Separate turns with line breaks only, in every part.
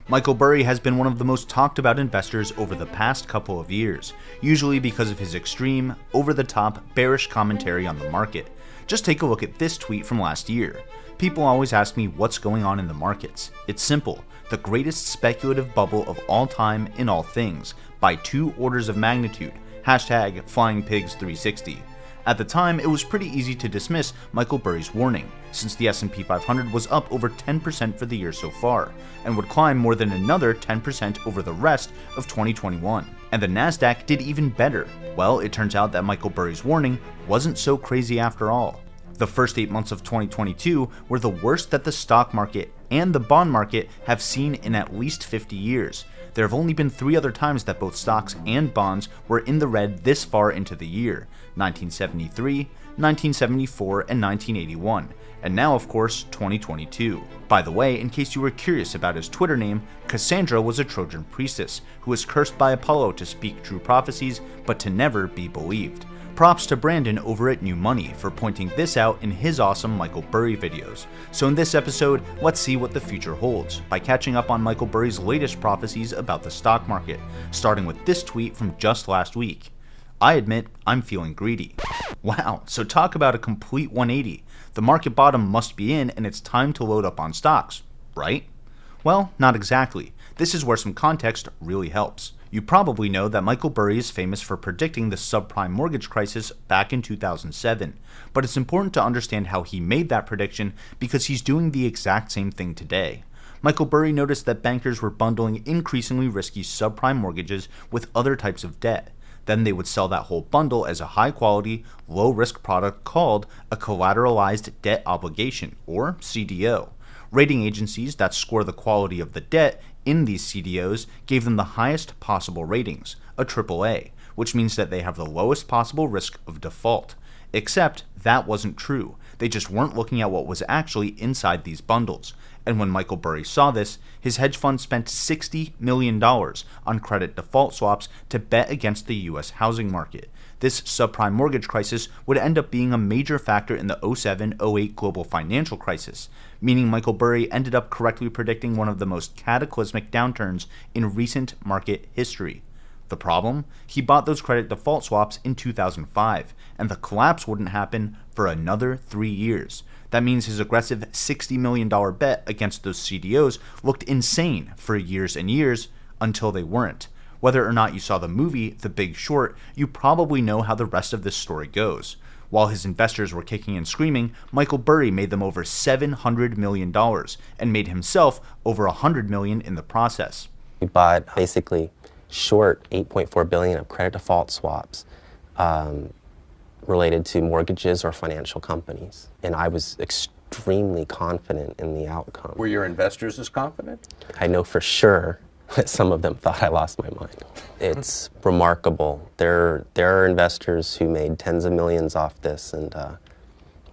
Michael Burry has been one of the most talked about investors over the past couple of years, usually because of his extreme, over-the-top, bearish commentary on the market. Just take a look at this tweet from last year. People always ask me what's going on in the markets. It's simple, the greatest speculative bubble of all time in all things, by 2 orders of magnitude, hashtag FlyingPigs360. At the time, it was pretty easy to dismiss Michael Burry's warning, since the S&P 500 was up over 10% for the year so far, and would climb more than another 10% over the rest of 2021. And the NASDAQ did even better. Well, it turns out that Michael Burry's warning wasn't so crazy after all. The first 8 months of 2022 were the worst that the stock market and the bond market have seen in at least 50 years. There have only been 3 other times that both stocks and bonds were in the red this far into the year: 1973, 1974, and 1981, and now of course 2022. By the way, in case you were curious about his Twitter name, Cassandra was a Trojan priestess who was cursed by Apollo to speak true prophecies but to never be believed. Props to Brandon over at New Money for pointing this out in his awesome Michael Burry videos. So in this episode, let's see what the future holds by catching up on Michael Burry's latest prophecies about the stock market, starting with this tweet from just last week. I admit I'm feeling greedy. Wow, so talk about a complete 180. The market bottom must be in and it's time to load up on stocks, right? Well, not exactly. This is where some context really helps. You probably know that Michael Burry is famous for predicting the subprime mortgage crisis back in 2007, but it's important to understand how he made that prediction because he's doing the exact same thing today. Michael Burry noticed that bankers were bundling increasingly risky subprime mortgages with other types of debt. Then they would sell that whole bundle as a high-quality, low-risk product called a collateralized debt obligation, or CDO. Rating agencies that score the quality of the debt in these CDOs gave them the highest possible ratings, a AAA, which means that they have the lowest possible risk of default. Except that wasn't true. They just weren't looking at what was actually inside these bundles. And when Michael Burry saw this, his hedge fund spent $60 million on credit default swaps to bet against the US housing market. This subprime mortgage crisis would end up being a major factor in the 07-08 global financial crisis, meaning Michael Burry ended up correctly predicting one of the most cataclysmic downturns in recent market history. The problem? He bought those credit default swaps in 2005, and the collapse wouldn't happen for another 3 years. That means his aggressive $60 million bet against those CDOs looked insane for years and years until they weren't. Whether or not you saw the movie The Big Short, you probably know how the rest of this story goes. While his investors were kicking and screaming, Michael Burry made them over $700 million and made himself over $100 million in the process.
We bought basically short $8.4 billion of credit default swaps related to mortgages or financial companies. And I was extremely confident in the outcome.
Were your investors as confident?
I know for sure that some of them thought I lost my mind. It's remarkable. There are investors who made tens of millions off this, and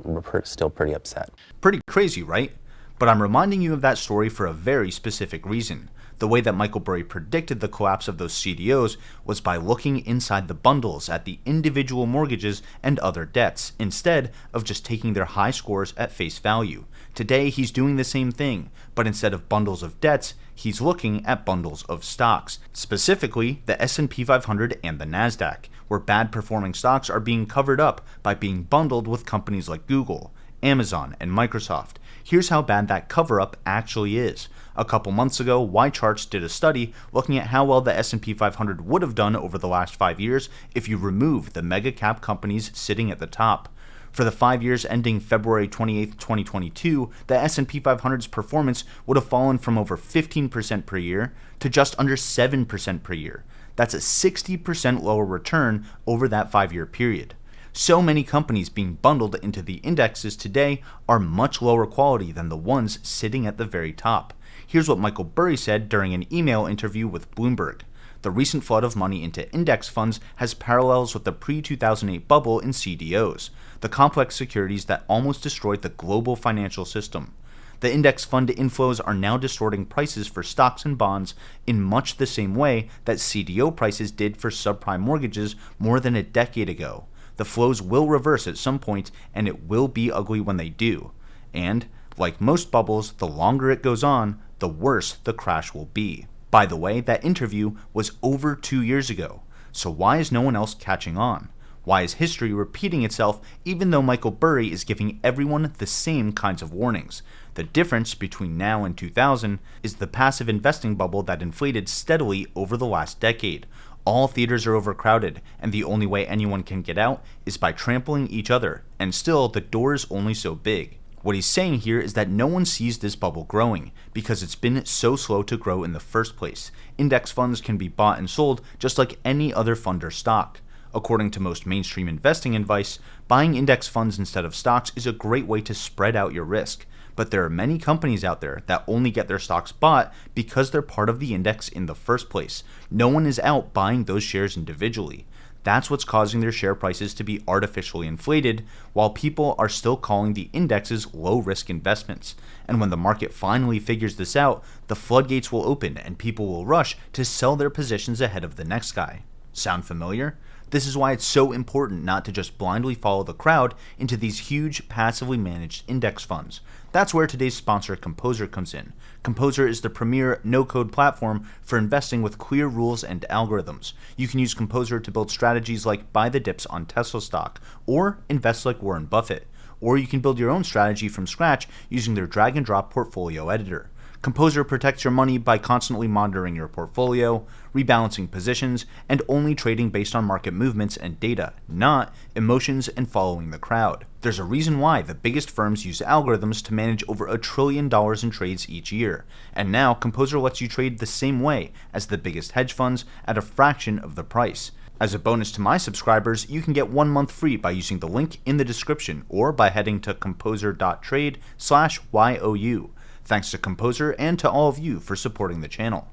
we're still pretty upset.
Pretty crazy, right? But I'm reminding you of that story for a very specific reason. The way that Michael Burry predicted the collapse of those CDOs was by looking inside the bundles at the individual mortgages and other debts, instead of just taking their high scores at face value. Today, he's doing the same thing, but instead of bundles of debts, he's looking at bundles of stocks, specifically the S&P 500 and the NASDAQ, where bad-performing stocks are being covered up by being bundled with companies like Google, Amazon, and Microsoft. Here's how bad that cover-up actually is. A couple months ago, YCharts did a study looking at how well the S&P 500 would have done over the last 5 years if you remove the mega-cap companies sitting at the top. For the 5 years ending February 28, 2022, the S&P 500's performance would have fallen from over 15% per year to just under 7% per year. That's a 60% lower return over that 5-year period. So many companies being bundled into the indexes today are much lower quality than the ones sitting at the very top. Here's what Michael Burry said during an email interview with Bloomberg. The recent flood of money into index funds has parallels with the pre-2008 bubble in CDOs, the complex securities that almost destroyed the global financial system. The index fund inflows are now distorting prices for stocks and bonds in much the same way that CDO prices did for subprime mortgages more than a decade ago. The flows will reverse at some point, and it will be ugly when they do. And, like most bubbles, the longer it goes on, the worse the crash will be. By the way, that interview was over 2 years ago, so why is no one else catching on? Why is history repeating itself even though Michael Burry is giving everyone the same kinds of warnings? The difference between now and 2000 is the passive investing bubble that inflated steadily over the last decade. All theaters are overcrowded, and the only way anyone can get out is by trampling each other, and still the door is only so big. What he's saying here is that no one sees this bubble growing, because it's been so slow to grow in the first place. Index funds can be bought and sold just like any other fund or stock. According to most mainstream investing advice, buying index funds instead of stocks is a great way to spread out your risk. But there are many companies out there that only get their stocks bought because they're part of the index in the first place. No one is out buying those shares individually. That's what's causing their share prices to be artificially inflated, while people are still calling the indexes low-risk investments. And when the market finally figures this out, the floodgates will open and people will rush to sell their positions ahead of the next guy. Sound familiar? This is why it's so important not to just blindly follow the crowd into these huge passively managed index funds. That's where today's sponsor Composer comes in. Composer is the premier no-code platform for investing with clear rules and algorithms. You can use Composer to build strategies like buy the dips on Tesla stock, or invest like Warren Buffett. Or you can build your own strategy from scratch using their drag and drop portfolio editor. Composer protects your money by constantly monitoring your portfolio, rebalancing positions, and only trading based on market movements and data, not emotions and following the crowd. There's a reason why the biggest firms use algorithms to manage over $1 trillion in trades each year, and now Composer lets you trade the same way as the biggest hedge funds at a fraction of the price. As a bonus to my subscribers, you can get 1 month free by using the link in the description or by heading to composer.trade/YOU. Thanks to Composer and to all of you for supporting the channel.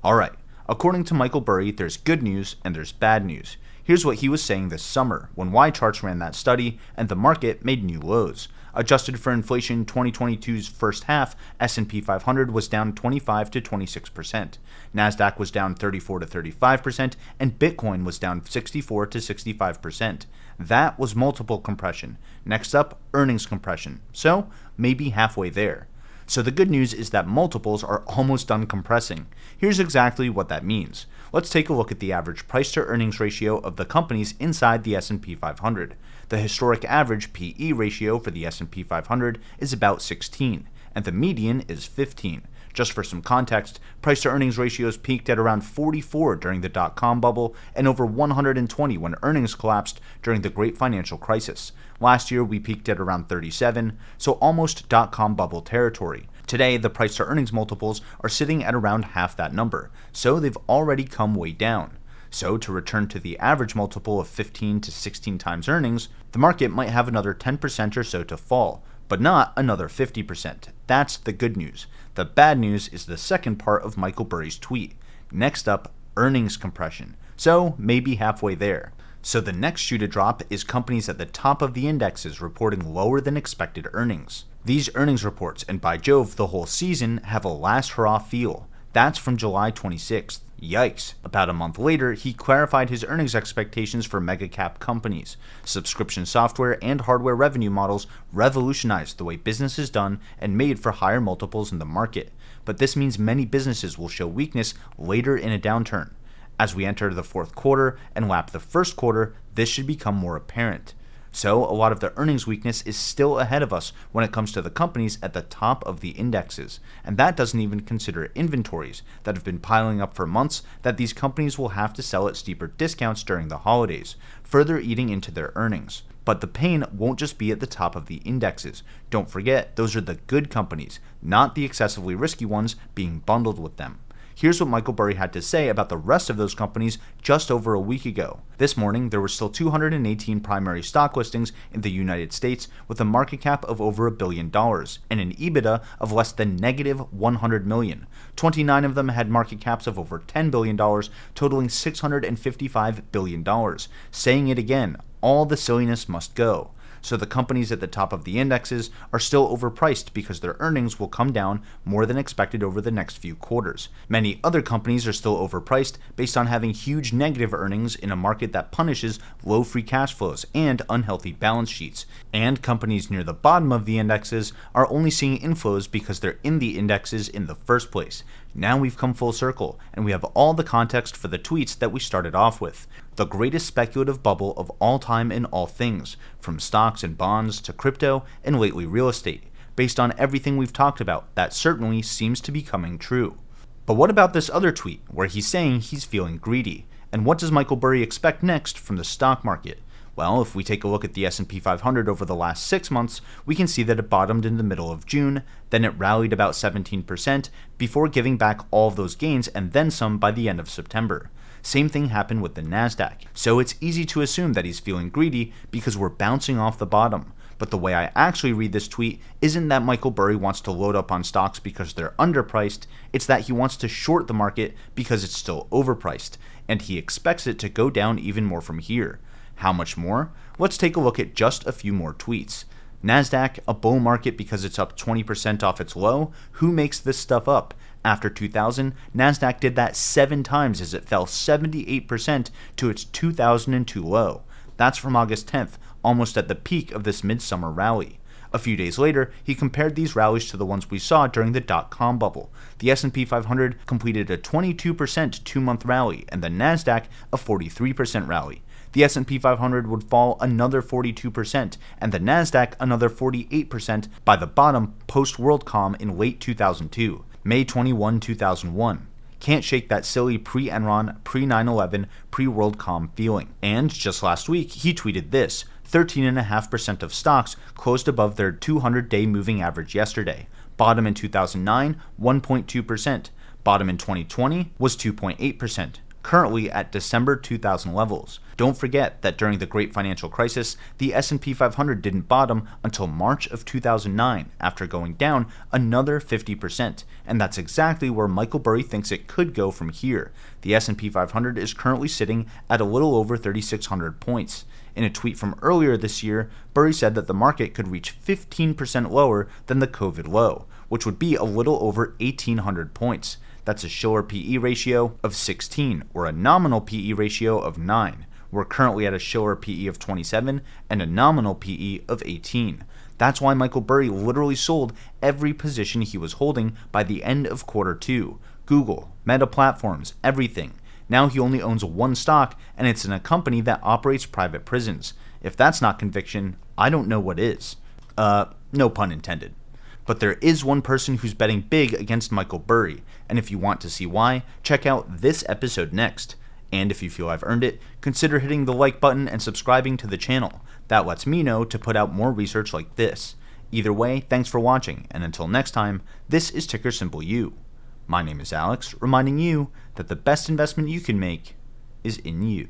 Alright, according to Michael Burry, there's good news and there's bad news. Here's what he was saying this summer when Y-Charts ran that study and the market made new lows. Adjusted for inflation, 2022's first half, S&P 500 was down 25 to 26%. NASDAQ was down 34 to 35%, and Bitcoin was down 64 to 65%. That was multiple compression. Next up, earnings compression. So, maybe halfway there. So the good news is that multiples are almost done compressing. Here's exactly what that means. Let's take a look at the average price to earnings ratio of the companies inside the S&P 500. The historic average PE ratio for the S&P 500 is about 16, and the median is 15. Just for some context, price to earnings ratios peaked at around 44 during the dot-com bubble and over 120 when earnings collapsed during the Great Financial Crisis. Last year, we peaked at around 37, so almost dot-com bubble territory. Today, the price to earnings multiples are sitting at around half that number, so they've already come way down. So to return to the average multiple of 15 to 16 times earnings, the market might have another 10% or so to fall, but not another 50%. That's the good news. The bad news is the second part of Michael Burry's tweet. Next up, earnings compression. So maybe halfway there. So the next shoe to drop is companies at the top of the indexes reporting lower than expected earnings. These earnings reports, and by Jove, the whole season, have a last hurrah feel. That's from July 26th. Yikes. About a month later, he clarified his earnings expectations for mega-cap companies. Subscription software and hardware revenue models revolutionized the way business is done and made for higher multiples in the market. But this means many businesses will show weakness later in a downturn. As we enter the fourth quarter and lap the first quarter, this should become more apparent. So a lot of the earnings weakness is still ahead of us when it comes to the companies at the top of the indexes. And that doesn't even consider inventories that have been piling up for months that these companies will have to sell at steeper discounts during the holidays, further eating into their earnings. But the pain won't just be at the top of the indexes. Don't forget, those are the good companies, not the excessively risky ones being bundled with them. Here's what Michael Burry had to say about the rest of those companies just over a week ago. This morning, there were still 218 primary stock listings in the United States with a market cap of over $1 billion and an EBITDA of less than negative $100 million. 29 of them had market caps of over $10 billion, totaling $655 billion. Saying it again, all the silliness must go. so the companies at the top of the indexes are still overpriced because their earnings will come down more than expected over the next few quarters. Many other companies are still overpriced based on having huge negative earnings in a market that punishes low free cash flows and unhealthy balance sheets. And companies near the bottom of the indexes are only seeing inflows because they're in the indexes in the first place. Now we've come full circle, and we have all the context for the tweets that we started off with. The greatest speculative bubble of all time in all things, from stocks and bonds to crypto and lately real estate. Based on everything we've talked about, that certainly seems to be coming true. But what about this other tweet, where he's saying he's feeling greedy? And what does Michael Burry expect next from the stock market? Well, if we take a look at the S&P 500 over the last 6 months, we can see that it bottomed in the middle of June, then it rallied about 17% before giving back all of those gains and then some by the end of September. Same thing happened with the NASDAQ. So it's easy to assume that he's feeling greedy because we're bouncing off the bottom. But the way I actually read this tweet isn't that Michael Burry wants to load up on stocks because they're underpriced, it's that he wants to short the market because it's still overpriced, and he expects it to go down even more from here. How much more? Let's take a look at just a few more tweets. NASDAQ, a bull market because it's up 20% off its low? Who makes this stuff up? After 2000, NASDAQ did that 7 times as it fell 78% to its 2002 low. That's from August 10th, almost at the peak of this midsummer rally. A few days later, he compared these rallies to the ones we saw during the dot-com bubble. The S&P 500 completed a 22% 2-month rally, and the NASDAQ a 43% rally. The S&P 500 would fall another 42%, and the NASDAQ another 48% by the bottom post-WorldCom in late 2002, May 21, 2001. Can't shake that silly pre-Enron, pre-9/11, pre-WorldCom feeling. And just last week, he tweeted this: 13.5% of stocks closed above their 200-day moving average yesterday. Bottom in 2009, 1.2%. Bottom in 2020 was 2.8%. Currently at December 2000 levels. Don't forget that during the Great Financial Crisis, the S&P 500 didn't bottom until March of 2009 after going down another 50%, and that's exactly where Michael Burry thinks it could go from here. The S&P 500 is currently sitting at a little over 3,600 points. In a tweet from earlier this year, Burry said that the market could reach 15% lower than the COVID low, which would be a little over 1,800 points. That's a Shiller PE ratio of 16, or a nominal PE ratio of 9. We're currently at a Shiller PE of 27 and a nominal PE of 18. That's why Michael Burry literally sold every position he was holding by the end of Q2. Google, Meta Platforms, everything. Now he only owns one stock, and it's in a company that operates private prisons. If that's not conviction, I don't know what is. No pun intended. But there is one person who's betting big against Michael Burry, and if you want to see why, check out this episode next. And if you feel I've earned it, consider hitting the like button and subscribing to the channel. That lets me know to put out more research like this. Either way, thanks for watching, and until next time, this is Ticker Symbol U. My name is Alex, reminding you that the best investment you can make is in you.